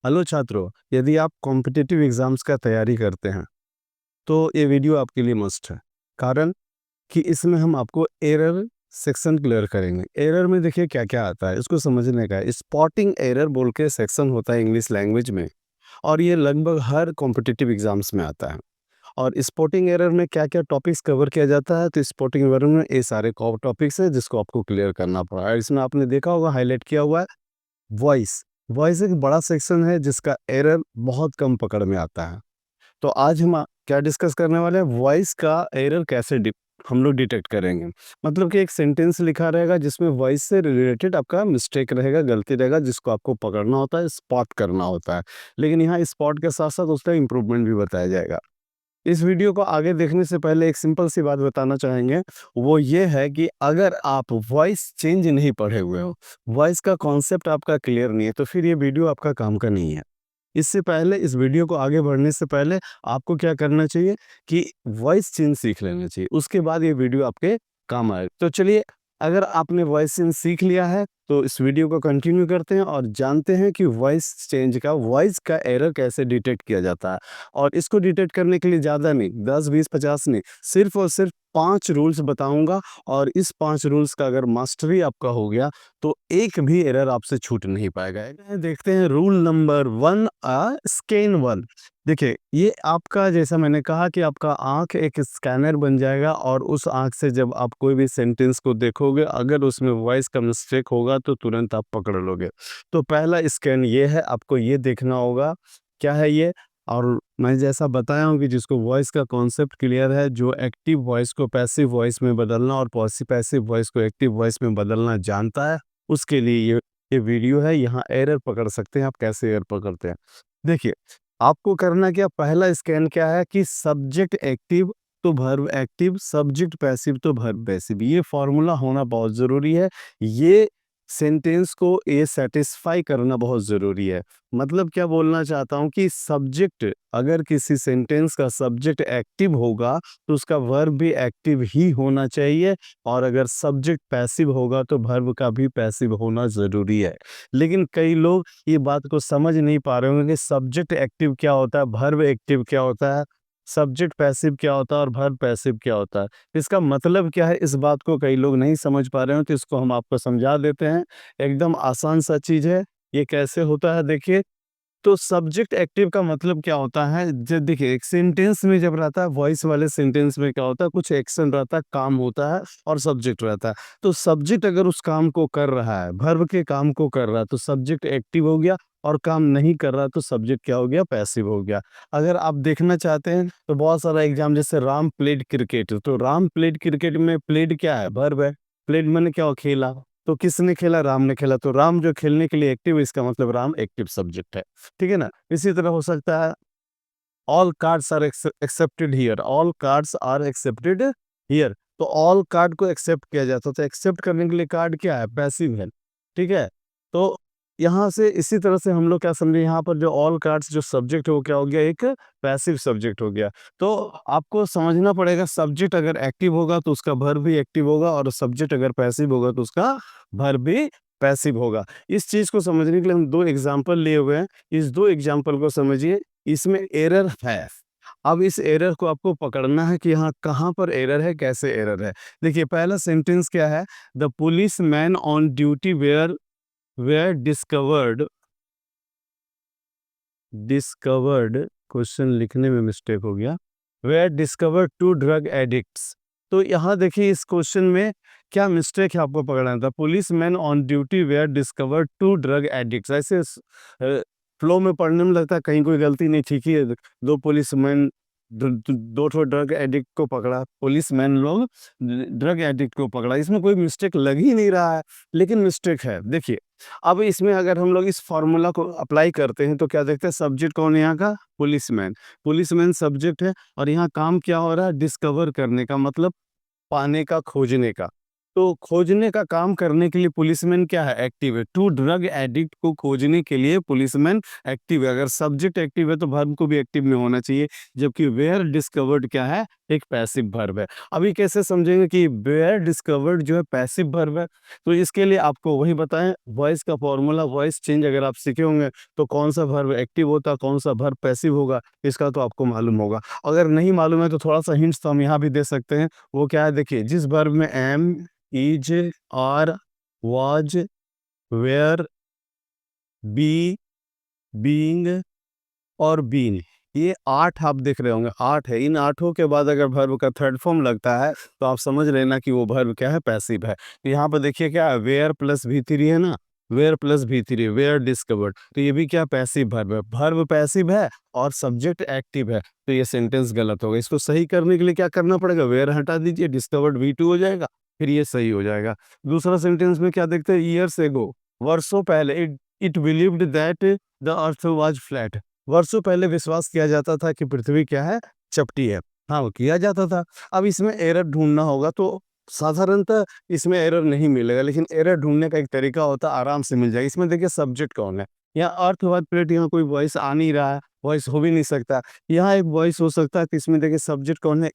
Hello छात्रों, यदि आप कॉम्पिटिटिव एग्जाम्स का तैयारी करते हैं तो ये वीडियो आपके लिए मस्ट है। कारण कि इसमें हम आपको एरर सेक्शन क्लियर करेंगे। एरर में देखिए क्या क्या आता है, इसको समझने का है। स्पॉटिंग एरर बोल के सेक्शन होता है इंग्लिश लैंग्वेज में, और ये लगभग हर कॉम्पिटिटिव एग्जाम्स में आता है। और स्पॉटिंग एरर में क्या क्या टॉपिक्स कवर किया जाता है, तो स्पॉटिंग एरर में ये सारे टॉपिक्स हैं जिसको आपको क्लियर करना पड़ा है। इसमें आपने देखा होगा हाईलाइट किया हुआ है वॉइस। वॉइस एक बड़ा सेक्शन है जिसका एरर बहुत कम पकड़ में आता है। तो आज हम क्या डिस्कस करने वाले हैं, वॉइस का एरर कैसे हम लोग डिटेक्ट करेंगे। मतलब कि एक सेंटेंस लिखा रहेगा जिसमें वॉइस से रिलेटेड आपका मिस्टेक रहेगा, गलती रहेगा, जिसको आपको पकड़ना होता है, स्पॉट करना होता है। लेकिन यहाँ स्पॉट के साथ साथ उसका इम्प्रूवमेंट भी बताया जाएगा। इस वीडियो को आगे देखने से पहले एक सिंपल सी बात बताना चाहेंगे, वो ये है कि अगर आप वॉइस चेंज नहीं पढ़े हुए हो, वॉइस का कॉन्सेप्ट आपका क्लियर नहीं है, तो फिर ये वीडियो आपका काम का नहीं है। इससे पहले, इस वीडियो को आगे बढ़ने से पहले आपको क्या करना चाहिए कि वॉइस चेंज सीख लेना चाहिए, उसके बाद ये वीडियो आपके काम आए। तो चलिए, अगर आपने वॉइस चेंज सीख लिया है तो इस वीडियो को कंटिन्यू करते हैं और जानते हैं कि वॉइस का एरर कैसे डिटेक्ट किया जाता है। और इसको डिटेक्ट करने के लिए ज़्यादा नहीं, 10 20 50 नहीं, सिर्फ और सिर्फ 5 रूल्स बताऊंगा। और इस 5 रूल्स का अगर मास्टरी आपका हो गया तो एक भी एरर आपसे छूट नहीं पाएगा। देखते हैं रूल नंबर 1, स्कैन 1। देखिए, ये आपका, जैसा मैंने कहा कि आपका आंख एक स्कैनर बन जाएगा, और उस आंख से जब आप कोई भी सेंटेंस को देखोगे, अगर उसमें वॉइस का मिस्टेक होगा तो तुरंत आप पकड़ लोगे। तो पहला स्कैन ये है, आपको ये देखना होगा क्या है ये। और मैं जैसा बताया हूँ कि जिसको वॉइस का कॉन्सेप्ट क्लियर है, जो एक्टिव वॉइस को पैसिव वॉइस में बदलना और पैसिव वॉइस को एक्टिव वॉइस में बदलना जानता है, उसके लिए ये वीडियो है। यहाँ एरर पकड़ सकते हैं आप, कैसे एरर पकड़ते हैं। देखिए, आपको करना क्या, पहला स्कैन क्या है कि सब्जेक्ट एक्टिव तो वर्ब एक्टिव, सब्जेक्ट पैसिव तो वर्ब पैसिव। ये फॉर्मूला होना बहुत ज़रूरी है। ये सेंटेंस को ये सेटिस्फाई करना बहुत ज़रूरी है। मतलब क्या बोलना चाहता हूँ कि सब्जेक्ट, अगर किसी सेंटेंस का सब्जेक्ट एक्टिव होगा तो उसका वर्ब भी एक्टिव ही होना चाहिए, और अगर सब्जेक्ट पैसिव होगा तो वर्ब का भी पैसिव होना ज़रूरी है। लेकिन कई लोग ये बात को समझ नहीं पा रहे होंगे कि सब्जेक्ट एक्टिव क्या होता है, वर्ब एक्टिव क्या होता है, सब्जेक्ट पैसिव क्या होता है और वर्ब पैसिव क्या होता है। इसका मतलब क्या है, इस बात को कई लोग नहीं समझ पा रहे हो, तो इसको हम आपको समझा देते हैं। एकदम आसान सा चीज़ है। ये कैसे होता है, देखिए। तो सब्जेक्ट एक्टिव का मतलब क्या होता है, जब देखिए एक सेंटेंस में जब रहता है, वॉइस वाले सेंटेंस में क्या होता है, कुछ एक्शन रहता है, काम होता है, और सब्जेक्ट रहता है। तो सब्जेक्ट अगर उस काम को कर रहा है, वर्ब के काम को कर रहा है, तो सब्जेक्ट एक्टिव हो गया। और काम नहीं कर रहा तो सब्जेक्ट क्या हो गया, पैसिव हो गया। अगर आप देखना चाहते हैं तो बहुत सारा एग्जाम, जैसे राम प्लेड क्रिकेट, तो राम प्लेड क्रिकेट में प्लेड क्या है, वर्ब है। प्लेड मैंने क्या हो, खेला। तो किसने खेला, राम ने खेला। तो राम जो खेलने के लिए एक्टिव है, इसका मतलब राम एक्टिव सब्जेक्ट है। ठीक है ना। इसी तरह हो सकता है, all cards are accepted here, all cards are accepted here. तो ऑल कार्ड को एक्सेप्ट किया जाता है, तो एक्सेप्ट करने के लिए कार्ड क्या है, पैसिव है। ठीक है। तो यहाँ से इसी तरह से हम लोग क्या समझे, यहाँ पर जो ऑल कार्ड्स जो सब्जेक्ट है वो क्या हो गया, एक पैसिव सब्जेक्ट हो गया। तो आपको समझना पड़ेगा, सब्जेक्ट अगर एक्टिव होगा तो उसका वर्ब भी एक्टिव होगा, और सब्जेक्ट अगर पैसिव होगा तो उसका वर्ब भी पैसिव होगा। इस चीज को समझने के लिए हम 2 एग्जाम्पल लिए हुए हैं। इस 2 एग्जाम्पल को समझिए। इसमें एरर है। अब इस एरर को आपको पकड़ना है कि यहाँ कहाँ पर एरर है, कैसे एरर है। देखिए, पहला सेंटेंस क्या है, the police man on duty were discovered, question लिखने में मिस्टेक हो गया, वेयर डिस्कवर्ड 2 ड्रग एडिक्ट्स। तो यहाँ देखिए, इस क्वेश्चन में क्या मिस्टेक है आपको पकड़ना था। Police man on duty were discovered 2 drug addicts, ऐसे फ्लो में पढ़ने में लगता है कहीं कोई गलती नहीं। ठीक है, दो पुलिसमैन, दो ठो ड्रग एडिक्ट को पकड़ा, पुलिसमैन लोग ड्रग एडिक्ट को पकड़ा, इसमें कोई मिस्टेक लग ही नहीं रहा है, लेकिन मिस्टेक है। देखिए, अब इसमें अगर हम लोग इस फॉर्मूला को अप्लाई करते हैं तो क्या देखते हैं, सब्जेक्ट कौन है यहाँ का, पुलिसमैन। पुलिसमैन सब्जेक्ट है, और यहाँ काम क्या हो रहा है, डिस्कवर करने का, मतलब पाने का, खोजने का। तो खोजने का काम करने के लिए पुलिसमैन क्या है, एक्टिव है। 2 ड्रग एडिक्ट को खोजने के लिए पुलिसमैन एक्टिव है। अगर सब्जेक्ट एक्टिव है तो वर्ब को भी एक्टिव में होना चाहिए। जबकि वेयर डिस्कवर्ड क्या है, एक पैसिव वर्ब है। अभी कैसे समझेंगे कि वेयर डिस्कवर्ड जो है पैसिव वर्ब है, तो इसके लिए आपको वही बताएं, वॉइस का फॉर्मूला, वॉइस चेंज अगर आप सीखे होंगे तो कौन सा वर्ब एक्टिव होता, कौन सा वर्ब पैसिव होगा, इसका तो आपको मालूम होगा। अगर नहीं मालूम है तो थोड़ा सा हिंट्स तो हम यहाँ भी दे सकते हैं। वो क्या है, देखिए, जिस वर्ब में am, is, are, was, were, be, being और बीन, ये 8 आप देख रहे होंगे, 8 है। इन 8 के बाद अगर वर्ब का थर्ड फॉर्म लगता है तो आप समझ लेना कि वो वर्ब क्या है, पैसिव है। तो यहाँ पर देखिए क्या है, वेयर प्लस V3 है ना, where plus V3, where discovered, तो ये भी क्या, पैसिव वर्ब है। वर्ब पैसिव है और सब्जेक्ट एक्टिव है, तो ये सेंटेंस गलत होगा। इसको सही करने के लिए क्या करना पड़ेगा, वेयर हटा दीजिए, डिस्कवर्ड V2 हो जाएगा, फिर ये सही हो जाएगा। दूसरा सेंटेंस में क्या देखते हैं, ईयर्स एगो, वर्षों पहले, it believed that the earth was flat, वर्षों पहले विश्वास किया जाता था कि पृथ्वी क्या है, चपटी है। हाँ, वो किया जाता था। अब इसमें एरर ढूंढना होगा, तो साधारणतः इसमें एरर नहीं मिलेगा, लेकिन एरर ढूंढने का एक तरीका होता है, आराम से मिल जाएगा। इसमें देखिए सब्जेक्ट कौन है, यहाँ अर्थ वाज प्लेट, यहाँ कोई वॉइस आ नहीं रहा है, वॉइस हो भी नहीं सकता। यहाँ एक वॉइस हो सकता है कि इसमें देखिए सब्जेक्ट कौन है,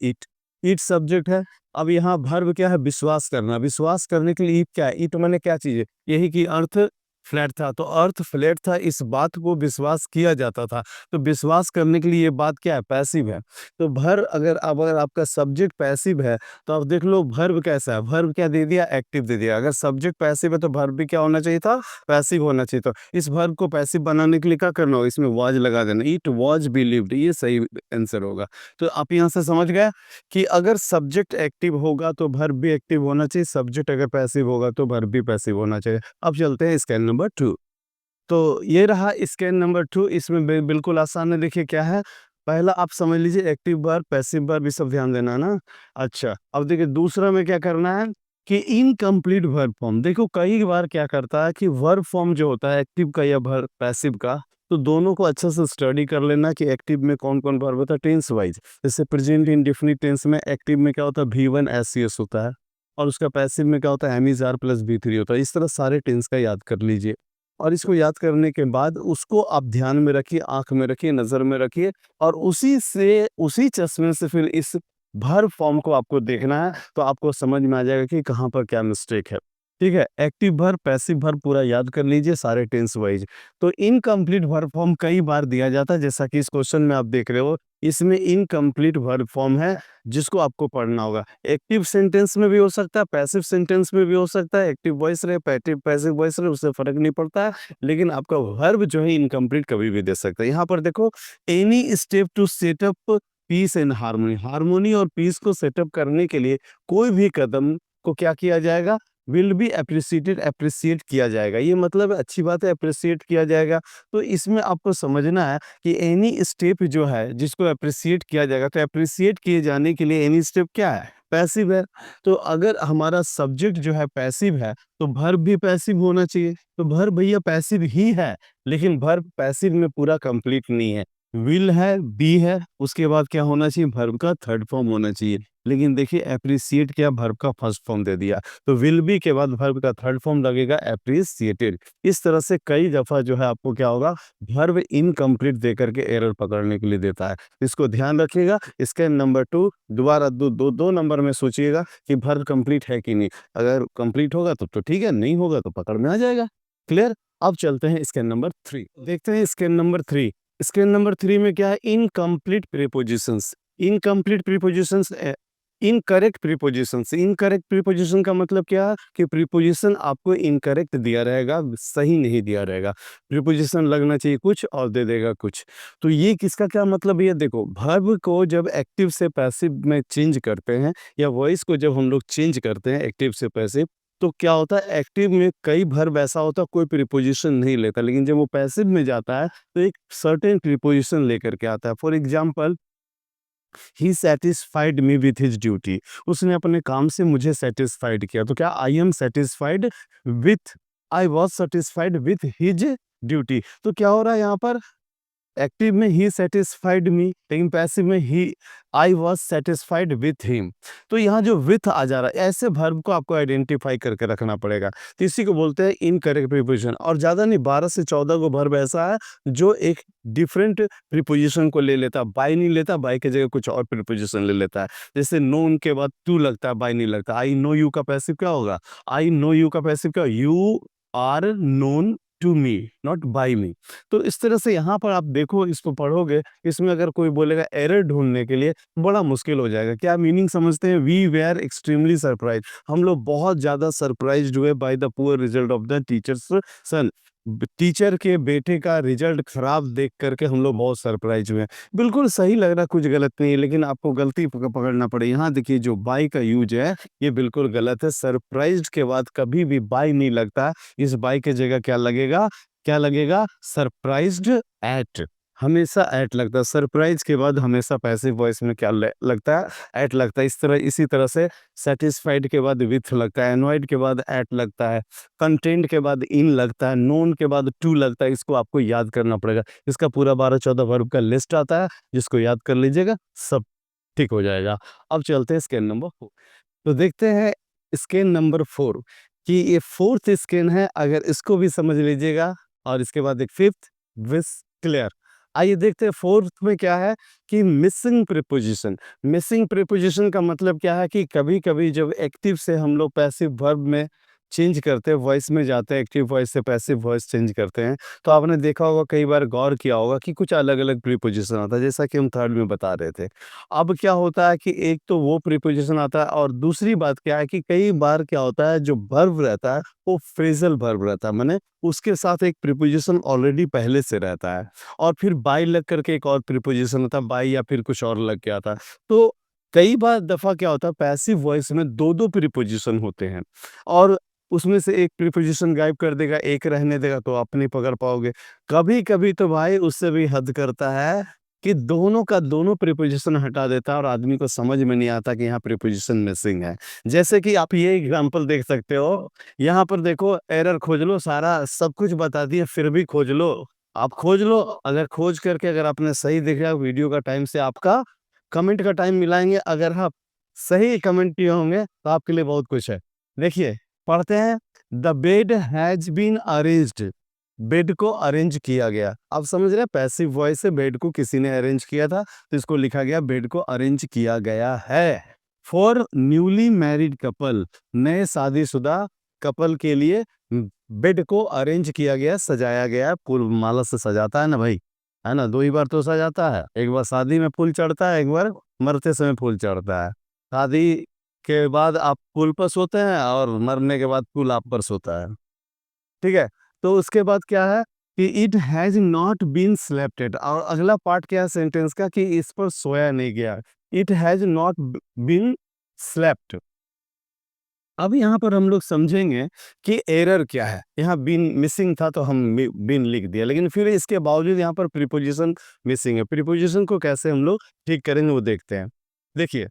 इट सब्जेक्ट है। अब यहाँ वर्ब क्या है, विश्वास करना। विश्वास करने के लिए इट क्या है, इट माने क्या चीज है, यही कि अर्थ फ्लैट था, तो अर्थ फ्लैट था, इस बात को विश्वास किया जाता था। तो विश्वास करने के लिए ये बात क्या है, पैसिव है। तो भर अगर आपका सब्जेक्ट पैसिव है तो आप देख लो वर्ब कैसा है, वर्ब क्या दे दिया, एक्टिव दे दिया। अगर सब्जेक्ट पैसिव है तो वर्ब भी क्या होना चाहिए था, पैसिव होना चाहिए। तो इस वर्ब को पैसिव बनाने के लिए क्या करना होगा, इसमें वाज लगा देना, इट वाज बिलीव्ड, ये सही आंसर होगा। तो आप यहाँ से समझ गए कि अगर सब्जेक्ट एक्टिव होगा तो वर्ब भी एक्टिव होना चाहिए, सब्जेक्ट अगर पैसिव होगा तो वर्ब भी पैसिव होना चाहिए। अब चलते हैं स्कैन नंबर 2। तो ये रहा स्कैन नंबर 2, इसमें बिल्कुल आसान है। देखिए क्या है, पहला आप समझ लीजिए एक्टिव वर्ब, पैसिव वर्ब, ये सब ध्यान देना ना। अच्छा, अब देखिए दूसरा में क्या करना है कि इनकम्प्लीट वर्ब फॉर्म। देखो कई बार क्या करता है कि वर्ब फॉर्म जो होता है एक्टिव का या वर्ब पैसिव का, तो दोनों को अच्छे से स्टडी कर लेना कि एक्टिव में कौन कौन वर्ब होता है टेंस वाइज। जैसे प्रेजेंट इंडेफिनिट टेंस में एक्टिव में क्या होता है, V1 SCS होता है, और उसका पैसिव में क्या होता है, M is are plus V3 होता है। इस तरह सारे टेंस का याद कर लीजिए, और इसको याद करने के बाद उसको आप ध्यान में रखिए, आंख में रखिए, नजर में रखिए, और उसी चश्मे से फिर इस भर फॉर्म को आपको देखना है, तो आपको समझ में आ जाएगा कि कहाँ पर क्या मिस्टेक है। ठीक है, एक्टिव भर, पैसिव भर पूरा याद कर लीजिए सारे टेंस वाइज। तो इनकम्प्लीट वर्ब फॉर्म कई बार दिया जाता है, जैसा कि इस क्वेश्चन में आप देख रहे हो, इसमें इनकम्प्लीट वर्ब फॉर्म है जिसको आपको पढ़ना होगा। एक्टिव सेंटेंस में भी हो सकता है, पैसिव सेंटेंस में भी हो सकता है, एक्टिव वॉइस रहे, पैसिव वॉइस रहे, उससे फर्क नहीं पड़ता है, लेकिन आपका वर्ब जो है इनकम्प्लीट कभी भी दे सकता है। यहाँ पर देखो, any step to setup peace and harmony, harmony और पीस को सेटअप करने के लिए कोई भी कदम को क्या किया जाएगा, विल बी अप्रिसिएटेड, अप्रिसिएट किया जाएगा। ये मतलब अच्छी बात है, अप्रिसिएट किया जाएगा। तो इसमें आपको समझना है कि एनी स्टेप जो है जिसको अप्रिसिएट किया जाएगा, तो अप्रिसिएट किए जाने के लिए एनी स्टेप क्या है, पैसिव है। तो अगर हमारा सब्जेक्ट जो है पैसिव है तो वर्ब भी पैसिव होना चाहिए। तो वर्ब भैया पैसिव ही है, लेकिन वर्ब पैसिव में पूरा कंप्लीट नहीं है। विल है, बी है, उसके बाद क्या होना चाहिए, वर्ब का थर्ड फॉर्म होना चाहिए। लेकिन देखिए एप्रिसिएट क्या, वर्ब का फर्स्ट फॉर्म दे दिया, तो विल बी के बाद वर्ब का थर्ड फॉर्म लगेगा एप्रिसिएटेड। इस तरह से कई दफा जो है आपको क्या होगा, वर्ब इनकम्प्लीट दे करके एरर पकड़ने के लिए देता है। इसको ध्यान रखिएगा। स्कैन नंबर 2 दोबारा दो नंबर में सोचिएगा कि वर्ब कंप्लीट है कि नहीं। अगर कंप्लीट होगा तो ठीक है, नहीं होगा तो पकड़ में आ जाएगा। क्लियर। अब चलते हैं स्कैन नंबर 3, देखते हैं स्कैन नंबर 3। स्कैन नंबर 3 में क्या है, incomplete prepositions. Incomplete prepositions, incorrect prepositions. Incorrect preposition का मतलब क्या है कि प्रीपोजिशन आपको इनकरेक्ट दिया रहेगा, सही नहीं दिया रहेगा। प्रीपोजिशन लगना चाहिए कुछ और दे देगा कुछ। तो ये किसका क्या मतलब, ये देखो, वर्ब को जब एक्टिव से पैसिव में चेंज करते हैं, या वॉइस को जब हम लोग चेंज करते हैं एक्टिव से पैसिव, तो क्या होता है, एक्टिव में कई वर्ब ऐसा होता है कोई प्रीपोजिशन नहीं लेता, लेकिन जब वो पैसिव में जाता है तो एक सर्टेन प्रीपोजिशन लेकर के आता है। For example, he satisfied me with his duty, उसने अपने काम से मुझे सेटिस्फाइड किया। तो क्या, I am satisfied with, I was satisfied with his duty. तो क्या हो रहा है यहाँ पर, एक्टिव में ही सेटिस्फाइड मी, लेकिन पैसिव में ही I was satisfied with him. तो यहाँ जो विथ आ जा रहा है, ऐसे वर्ब को आपको आइडेंटिफाई करके रखना पड़ेगा। तो इसी को बोलते हैं इनकरेक्ट प्रीपोजिशन। और ज़्यादा नहीं, 12 से 14 को वर्ब ऐसा है जो एक डिफरेंट प्रीपोजिशन को ले लेता है। बाय नहीं लेता, बाय की जगह कुछ और प्रीपोजिशन ले लेता है। जैसे नोन के बाद टू लगता है, बाय नहीं लगता। आई नो यू का पैसिव क्या होगा? आई नो यू का पैसिव क्या? You are known to me, not by me. तो इस तरह से यहाँ पर आप देखो, इसको पढ़ोगे, इसमें अगर कोई बोलेगा एरर ढूंढने के लिए, बड़ा मुश्किल हो जाएगा। क्या मीनिंग समझते हैं? वी वेयर एक्सट्रीमली सरप्राइज, हम लोग बहुत ज्यादा सरप्राइज हुए by the poor result of the teacher's son. Teacher के बेटे का रिजल्ट खराब देख करके हम लोग बहुत सरप्राइज हुए। बिल्कुल सही लग रहा, कुछ गलत नहीं है, लेकिन आपको गलती पकड़ना पड़े। यहाँ देखिए, जो बाय का यूज है ये बिल्कुल गलत है। सरप्राइज्ड के बाद कभी भी बाय नहीं लगता, इस बाय के जगह क्या लगेगा? क्या लगेगा? सरप्राइज्ड एट, हमेशा एट लगता है। सरप्राइज के बाद हमेशा पैसिव वॉइस में क्या लगता है? एट लगता है। इसी तरह से सेटिस्फाइड के बाद विथ लगता है, एनॉयड के बाद एट लगता है, कंटेंट के बाद इन लगता है, नोन के बाद टू लगता है। इसको आपको याद करना पड़ेगा। इसका पूरा 12-14 वर्ब का लिस्ट आता है, जिसको याद कर लीजिएगा, सब ठीक हो जाएगा। अब चलते हैं स्केल नंबर 4। तो देखते हैं स्केल नंबर 4 कि ये फोर्थ स्केल है, अगर इसको भी समझ लीजिएगा। और इसके बाद एक फिफ्थ विस क्लियर। आइए देखते हैं फोर्थ में क्या है कि मिसिंग प्रीपोजिशन। मिसिंग प्रीपोजिशन का मतलब क्या है कि कभी कभी जब एक्टिव से हम लोग पैसिव वर्ब में चेंज करते हैं, वॉइस में जाते हैं, एक्टिव वॉइस से पैसिव वॉइस चेंज करते हैं, तो आपने देखा होगा, कई बार गौर किया होगा कि कुछ अलग अलग प्रीपोजिशन आता है, जैसा कि हम थर्ड में बता रहे थे। अब क्या होता है कि एक तो वो प्रीपोजिशन आता है, और दूसरी बात क्या है कि कई बार क्या होता है, जो वर्ब रहता है वो फ्रेजल वर्ब रहता है, माने उसके साथ एक प्रीपोजिशन ऑलरेडी पहले से रहता है, और फिर बाय लग करके एक और प्रीपोजिशन होता है, बाय या फिर कुछ और लग के आता है। तो कई बार दफा क्या होता है, पैसिव वॉइस में दो दो प्रीपोजिशन होते हैं, और उसमें से एक प्रीपोजिशन गायब कर देगा, एक रहने देगा, तो आप नहीं पकड़ पाओगे। कभी कभी तो भाई उससे भी हद करता है कि दोनों का दोनों प्रीपोजिशन हटा देता है, और आदमी को समझ में नहीं आता कि यहाँ प्रीपोजिशन मिसिंग है। जैसे कि आप ये एग्जांपल देख सकते हो, यहाँ पर देखो, एरर खोज लो, सारा सब कुछ बता दिया, फिर भी खोज लो। आप खोज लो, अगर खोज करके अगर आपने सही देखा, वीडियो का टाइम से आपका कमेंट का टाइम मिलाएंगे, अगर आप सही कमेंट किए होंगे तो आपके लिए बहुत कुछ है। देखिए, पढ़ते हैं, the bed has been arranged, bed को अरेंज किया गया। आप समझ रहे हैं, पैसिव वॉइस से बेड को किसी ने अरेंज किया था, तो इसको लिखा गया बेड को अरेंज किया गया है। फॉर न्यूली मैरिड कपल, नए शादीशुदा कपल के लिए बेड को अरेंज किया गया, सजाया गया। फूल माला से सजाता है ना भाई, है ना, दो ही बार तो सजाता है, एक बार शादी में फूल चढ़ता है, एक बार मरते समय फूल चढ़ता है। शादी के बाद आप फूल पर सोते हैं, और मरने के बाद फूल आप पर सोता है। ठीक है, तो उसके बाद क्या है कि इट हैज नॉट बीन स्लेप्टेड, और अगला पार्ट क्या है सेंटेंस का कि इस पर सोया नहीं गया। It has not been slept. अब यहाँ पर हम लोग समझेंगे कि एरर क्या है। यहाँ बीन मिसिंग था, तो हम बीन लिख दिया, लेकिन फिर इसके बावजूद यहाँ पर प्रीपोजिशन मिसिंग है। प्रीपोजिशन को कैसे हम लोग ठीक करेंगे वो देखते हैं। देखिए,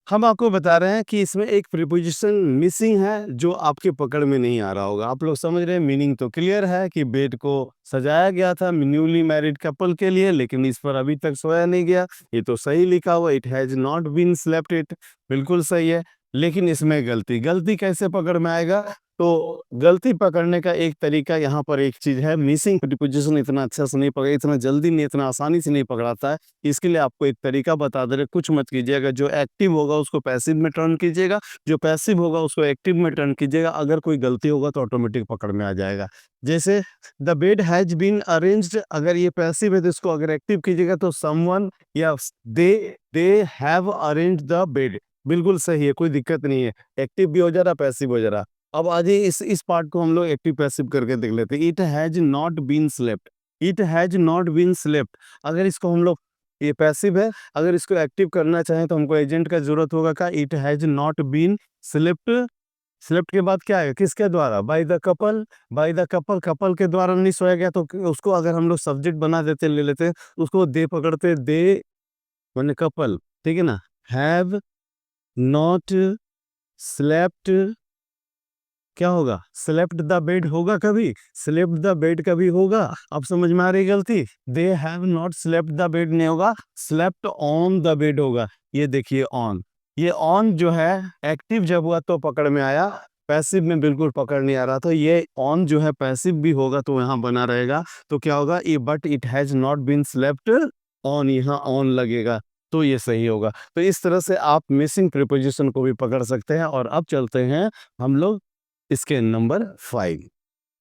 हम आपको बता रहे हैं कि इसमें एक प्रीपोजिशन मिसिंग है, जो आपके पकड़ में नहीं आ रहा होगा। आप लोग समझ रहे हैं, मीनिंग तो क्लियर है कि बेड को सजाया गया था न्यूली मैरिड कपल के लिए, लेकिन इस पर अभी तक सोया नहीं गया। ये तो सही लिखा हुआ, it has not been slept, it बिल्कुल सही है। लेकिन इसमें गलती कैसे पकड़ में आएगा? तो गलती पकड़ने का एक तरीका, यहाँ पर एक चीज है, मिसिंग प्रीपोजिशन इतना अच्छा से नहीं पकड़ा, इतना जल्दी नहीं, इतना आसानी से नहीं पकड़ाता है। इसके लिए आपको एक तरीका बता दे रहे, कुछ मत कीजिएगा। जो एक्टिव होगा उसको पैसिव में टर्न कीजिएगा, जो पैसिव होगा उसको एक्टिव में टर्न कीजिएगा। अगर कोई गलती होगा तो ऑटोमेटिक पकड़ में आ जाएगा। जैसे the bed has been arranged, अगर ये पैसिव है तो इसको अगर एक्टिव कीजिएगा तो समवन या they they have arranged the bed, बिल्कुल सही है, कोई दिक्कत नहीं है। एक्टिव भी हो जा रहा, पैसिव हो जा रहा। अब आज इस पार्ट को हम लोग एक्टिव पैसिव करके देख लेते हैं। It has not been slept, it has not been slept. अगर इसको हम लोग, ये पैसिव है, अगर इसको एक्टिव करना चाहें तो हमको एजेंट का जरूरत होगा। क्या? It has not been slept. Slept के बाद क्या है? किसके द्वारा? By the couple, by the couple, couple के द्वारा नहीं सोया गया, तो उसको अगर हम लोग सब्जेक्ट बना देते, ले लेते, उसको दे पकड़ते, दे माने कपल, ठीक है ना। हैव नॉट स्लेप्ट क्या होगा? स्लेप्ट द बेड होगा कभी? स्लेप्ट द बेड कभी होगा? अब समझ में आ रही गलती? They have not slept the bed नहीं होगा, स्लेप्ट ऑन द बेड होगा। ये देखिए ऑन, ये ऑन जो है एक्टिव जब हुआ तो पकड़ में आया, पैसिव में बिल्कुल पकड़ नहीं आ रहा। तो ये ऑन जो है पैसिव भी होगा तो यहाँ बना रहेगा। तो क्या होगा? ये but it has not been slept on, यहाँ ऑन लगेगा तो ये सही होगा। तो इस तरह से आप मिसिंग प्रीपोजिशन को भी पकड़ सकते हैं। और अब चलते हैं हम लोग स्केल नंबर 5।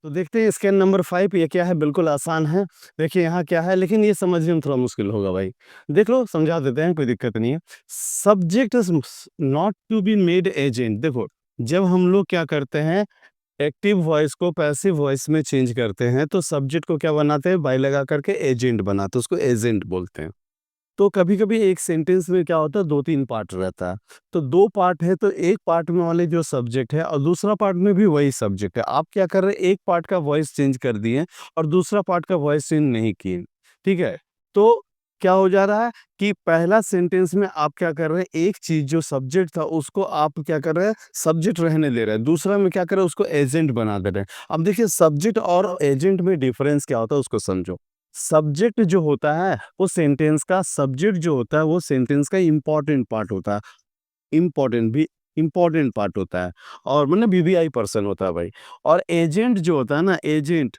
तो देखते हैं स्केल नंबर 5 ये क्या है, बिल्कुल आसान है। देखिए यहाँ क्या है, लेकिन ये समझने में थोड़ा मुश्किल होगा भाई। देख लो, समझा देते हैं, कोई दिक्कत नहीं है। Subject not to be made agent. देखो, जब हम लोग क्या करते हैं, एक्टिव वॉइस को पैसिव वॉइस में चेंज करते हैं तो सब्जेक्ट को क्या बनाते हैं, बाई लगा करके एजेंट बनाते हैं, उसको एजेंट बोलते हैं। तो कभी-कभी एक सेंटेंस में क्या होता है, 2-3 पार्ट रहता है। तो 2 पार्ट है तो एक पार्ट में वाले जो सब्जेक्ट है और दूसरा पार्ट में भी वही सब्जेक्ट है। आप क्या कर रहे हैं, एक पार्ट का वॉइस चेंज कर दिए और दूसरा पार्ट का वॉइस चेंज नहीं किए। ठीक है? तो क्या हो जा रहा है कि पहला सेंटेंस में आप क्या कर रहे हैं, एक चीज़ जो सब्जेक्ट था उसको आप क्या कर रहे हैं, सब्जेक्ट रहने दे रहे हैं। दूसरा में क्या कर रहे हैं, उसको एजेंट बना दे रहे हैं। अब देखिए सब्जेक्ट और एजेंट में डिफरेंस क्या होता है उसको समझो। सब्जेक्ट जो होता है वो सेंटेंस का, सब्जेक्ट जो होता है वो सेंटेंस का इम्पोर्टेंट पार्ट होता है, इम्पोर्टेंट भी इम्पोर्टेंट पार्ट होता है, और मतलब वीवीआई पर्सन होता है भाई। और एजेंट जो होता है ना, एजेंट,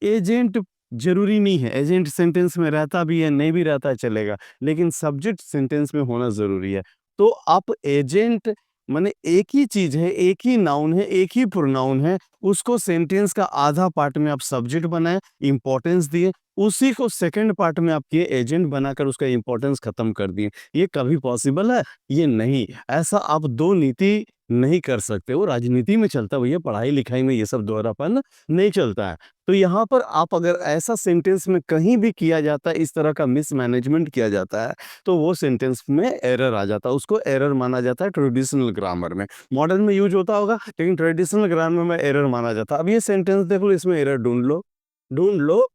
एजेंट जरूरी नहीं है, एजेंट सेंटेंस में रहता भी है नहीं भी रहता है चलेगा, लेकिन सब्जेक्ट सेंटेंस में होना जरूरी है। तो आप एजेंट माने एक ही चीज है, एक ही नाउन है, एक ही प्रोनाउन है, उसको सेंटेंस का आधा पार्ट में आप सब्जेक्ट बनाए, इंपॉर्टेंस दिए, उसी को सेकंड पार्ट में आप किए एजेंट बनाकर उसका इंपॉर्टेंस खत्म कर दिए। ये कभी पॉसिबल है? ये नहीं। ऐसा आप दो नीति नहीं कर सकते। वो राजनीति में चलता है भैया, पढ़ाई लिखाई में ये सब दोहरापन नहीं चलता है। तो यहाँ पर आप अगर ऐसा सेंटेंस में कहीं भी किया जाता है, इस तरह का मिसमैनेजमेंट किया जाता है, तो वो सेंटेंस में एरर आ जाता है, उसको एरर माना जाता है ट्रेडिशनल ग्रामर में। मॉडर्न में यूज होता होगा लेकिन ट्रेडिशनल ग्रामर में एरर माना जाता है। अब ये सेंटेंस देख लो, इसमें एरर ढूंढ लो, ढूंढ लो।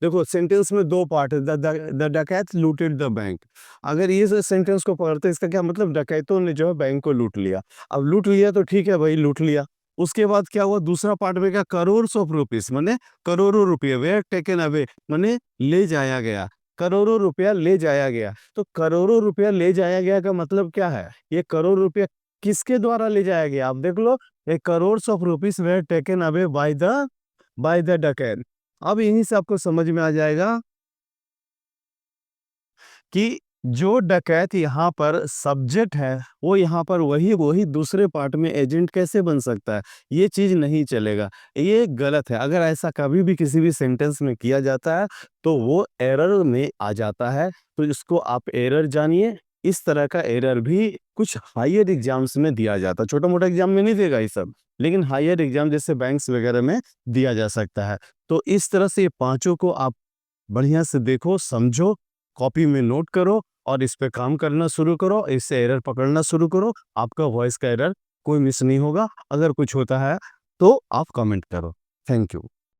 देखो सेंटेंस में दो पार्ट है, द डकैत लूटेड द बैंक। अगर ये सेंटेंस को पकड़ते इसका क्या मतलब, डकैतों ने जो है बैंक को लूट लिया। अब लूट लिया तो ठीक है भाई, लूट लिया। उसके बाद क्या हुआ, दूसरा पार्ट में क्या, करोड़ ऑफ रुपीस माने करोड़ों रुपये, वेयर टेकन अवे माने ले जाया गया, करोड़ों रुपया ले जाया गया। तो करोड़ों रुपया ले जाया गया का मतलब क्या है, ये करोड़ रुपया किसके द्वारा ले जाया गया, आप देख लो, a crore of rupees were taken away by the dacoit. अब यहीं से आपको समझ में आ जाएगा कि जो डकैत यहाँ पर सब्जेक्ट है, वो यहाँ पर वही वही दूसरे पार्ट में एजेंट कैसे बन सकता है। ये चीज नहीं चलेगा, ये गलत है। अगर ऐसा कभी भी किसी भी सेंटेंस में किया जाता है तो वो एरर में आ जाता है। तो इसको आप एरर जानिए। इस तरह का एरर भी कुछ हायर एग्जाम्स में दिया जाता है, छोटा मोटा एग्जाम में नहीं देगा ये सब, लेकिन हायर एग्जाम जैसे बैंक्स वगैरह में दिया जा सकता है। तो इस तरह से ये पांचों को आप बढ़िया से देखो, समझो, कॉपी में नोट करो और इस पे काम करना शुरू करो, इससे एरर पकड़ना शुरू करो। आपका वॉइस का एरर कोई मिस नहीं होगा। अगर कुछ होता है तो आप कमेंट करो। Thank you.